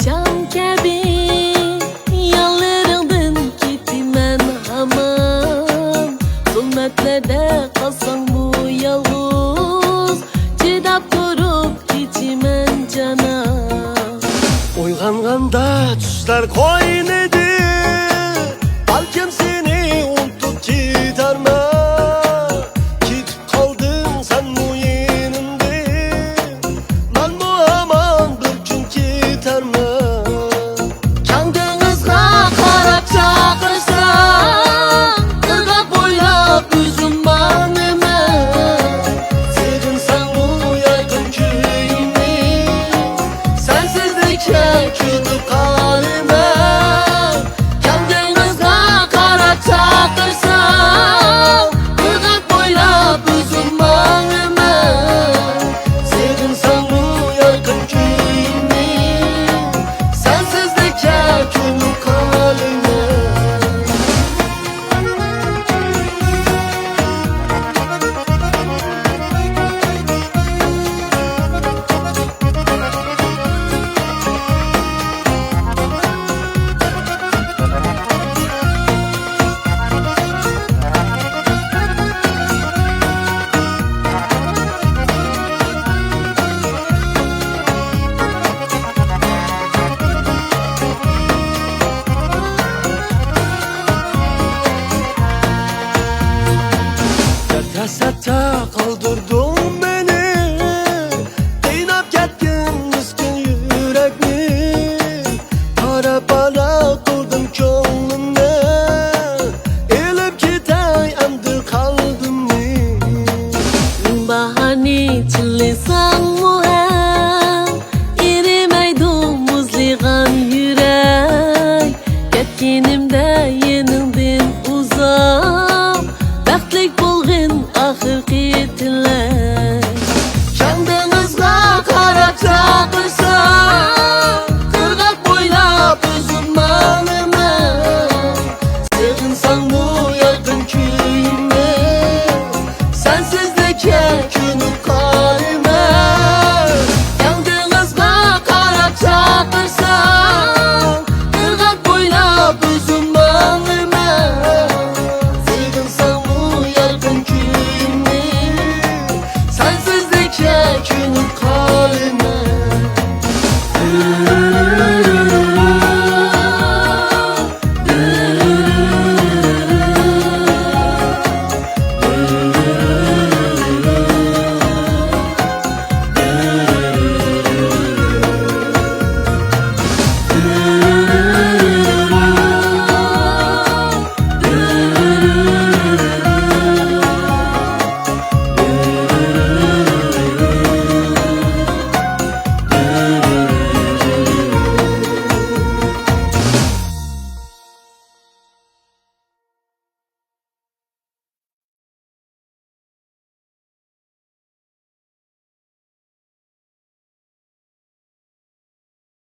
Şam kabi yollarından gitmem hamam. Zulmetlerde kalsam bu yalnız, çidap durup gitmem canım. Uyg'onganda tushlar qo'ynida balkim seni unutup ketarman. Ketib qolding sen mo'yinimda, men bu hamon bir kun ketarman. Kendinizga qarab chaqirsam, qirg'oq bo'ylab o'zimman nima. Sevginsan bu yorqin kuyimni, sensizlikka kuyib qolaman. Kendinizga qarab chaqirsam, qirg'oq bo'ylab o'zimman nima. Sevginsan bu yorqin kuyimni, sensizlikka kuyib qolaman. Sata kaldırdın beni, Qiynab ketgin miskin yurakni. Para para qildim ko'nglimni, elib ketay endi qalbimni. Bahane chillasan muham, erimaydi muzlig'an yurak. Ketganimda yeningdin uzoq,